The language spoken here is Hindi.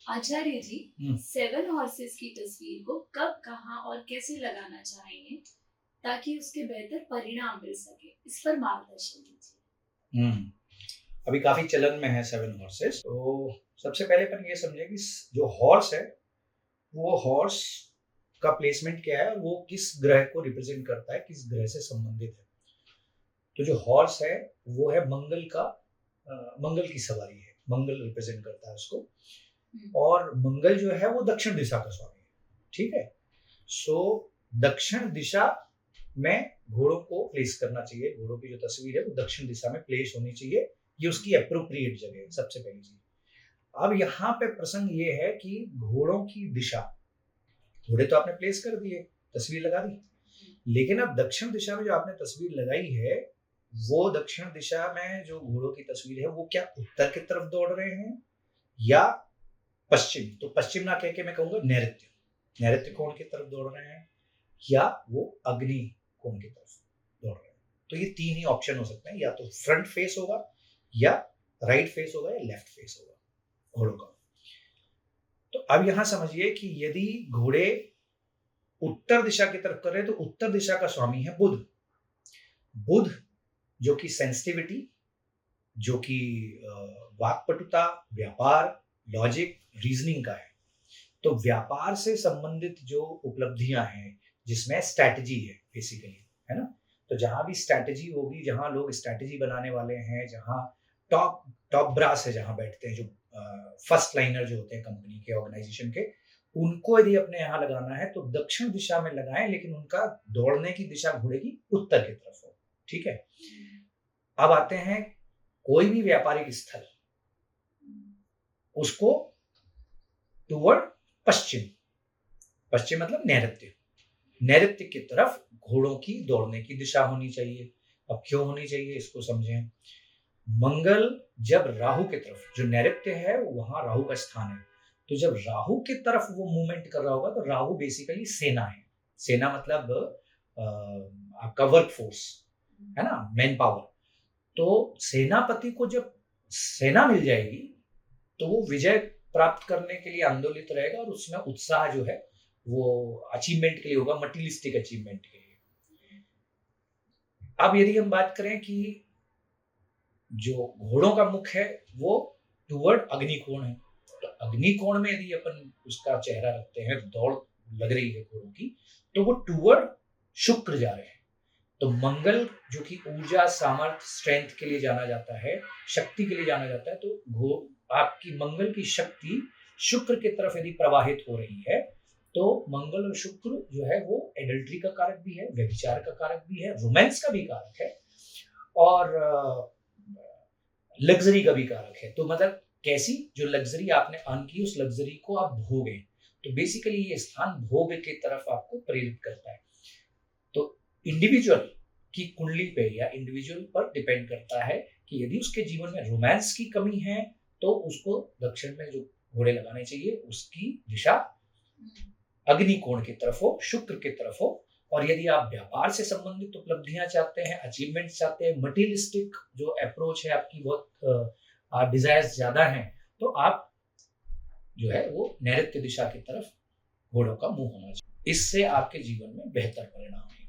आचार्य जी, हम्म, सेवन हॉर्सेस की तस्वीर को कब, कहाँ और कैसे लगाना चाहिए ताकि उसके बेहतर परिणाम मिल सके, इस पर मार्गदर्शन दीजिए। हम्म। अभी काफी चलन में है सेवन हॉर्सेस। तो सबसे पहले अपन ये समझे कि जो हॉर्स है वो हॉर्स का प्लेसमेंट क्या है, वो किस ग्रह को रिप्रेजेंट करता है, किस ग्रह से संबंधित है। तो जो हॉर्स है वो है मंगल का, मंगल की सवारी है, मंगल रिप्रेजेंट करता है उसको। और मंगल जो है वो दक्षिण दिशा का स्वामी है। ठीक है। सो दक्षिण दिशा में घोड़ों को प्लेस करना चाहिए। घोड़ों की जो तस्वीर है वो दक्षिण दिशा में प्लेस होनी चाहिए। ये उसकी अप्रोप्रिएट जगह है, सबसे पहली चीज। अब यहाँ पे प्रसंग ये है कि घोड़ों की दिशा, घोड़े तो आपने प्लेस कर दिए, तस्वीर लगा दी, लेकिन अब दक्षिण दिशा में जो आपने तस्वीर लगाई है, वो दक्षिण दिशा में जो घोड़ों की तस्वीर है वो क्या उत्तर की तरफ दौड़ रहे हैं या पश्चिम? तो पश्चिम ना कह के मैं कहूंगा नैऋत्य, नैऋत्य कोण की तरफ दौड़ रहे हैं, या वो अग्नि कोण की तरफ दौड़ रहे हैं। तो ये तीन ही ऑप्शन हो सकते हैं, या तो फ्रंट फेस होगा, या राइट फेस होगा, या लेफ्ट फेस होगा घोड़ों का। तो अब यहां समझिए कि यदि घोड़े उत्तर दिशा की तरफ कर रहे हैं तो उत्तर दिशा का स्वामी है बुध। बुध जो कि सेंसिटिविटी, जो कि वाक्पटुता, व्यापार, लॉजिक, रीजनिंग का है। तो व्यापार से संबंधित जो उपलब्धियां हैं, जिसमें स्ट्रैटेजी है बेसिकली, है ना। तो जहां भी स्ट्रैटेजी होगी, जहां लोग स्ट्रैटेजी बनाने वाले हैं, जहां टॉप टॉप ब्रास है, जहां बैठते हैं जो फर्स्ट लाइनर जो होते हैं कंपनी के, ऑर्गेनाइजेशन के, उनको यदि अपने यहाँ लगाना है तो दक्षिण दिशा में लगाएं, लेकिन उनका दौड़ने की दिशा घोड़े की उत्तर की तरफ हो। ठीक है। अब आते हैं कोई भी व्यापारिक स्थल, उसको टुवर्ड पश्चिम, पश्चिम मतलब नैऋत्य, नैऋत्य की तरफ घोड़ों की दौड़ने की दिशा होनी चाहिए। अब क्यों होनी चाहिए इसको समझें। मंगल जब राहु की तरफ, जो नैऋत्य है वहां राहु का स्थान है, तो जब राहु की तरफ वो मूवमेंट कर रहा होगा, तो राहु बेसिकली सेना है। सेना मतलब आपका वर्क फोर्स, है ना, मैन पावर। तो सेनापति को जब सेना मिल जाएगी तो वो विजय प्राप्त करने के लिए आंदोलित रहेगा, और उसमें उत्साह जो है वो अचीवमेंट के लिए होगा, मटीरियलिस्टिक अचीवमेंट के लिए। अब यदि हम बात करें कि जो घोड़ों का मुख है वो टुवर्ड अग्निकोण है, तो अग्निकोण में यदि अपन उसका चेहरा रखते हैं, दौड़ लग रही है घोड़ों की, तो वो टुवर्ड शुक्र जा रहे हैं। तो मंगल जो कि ऊर्जा, सामर्थ्य, स्ट्रेंथ के लिए जाना जाता है, शक्ति के लिए जाना जाता है, तो आपकी मंगल की शक्ति शुक्र की तरफ यदि प्रवाहित हो रही है, तो मंगल और शुक्र जो है वो एडल्ट्री का कारक भी है, व्यभिचार का कारक भी है, रोमांस का भी कारक है, और लग्जरी का भी कारक है। तो मतलब कैसी, जो लग्जरी आपने अर्न की, उस लग्जरी को आप भोगें। तो बेसिकली ये स्थान भोग की तरफ आपको प्रेरित करता है। तो इंडिविजुअल की कुंडली पे या इंडिविजुअल पर डिपेंड करता है कि यदि उसके जीवन में रोमांस की कमी है, तो उसको दक्षिण में जो घोड़े लगाने चाहिए उसकी दिशा अग्नि कोण की तरफ हो, शुक्र की तरफ हो। और यदि आप व्यापार से संबंधित उपलब्धियां चाहते हैं, अचीवमेंट चाहते हैं, मटीरियलिस्टिक जो अप्रोच है आपकी, बहुत डिजायर्स ज्यादा हैं, तो आप जो है वो नैऋत्य दिशा की तरफ घोड़ों का मुंह होना चाहिए। इससे आपके जीवन में बेहतर परिणाम है।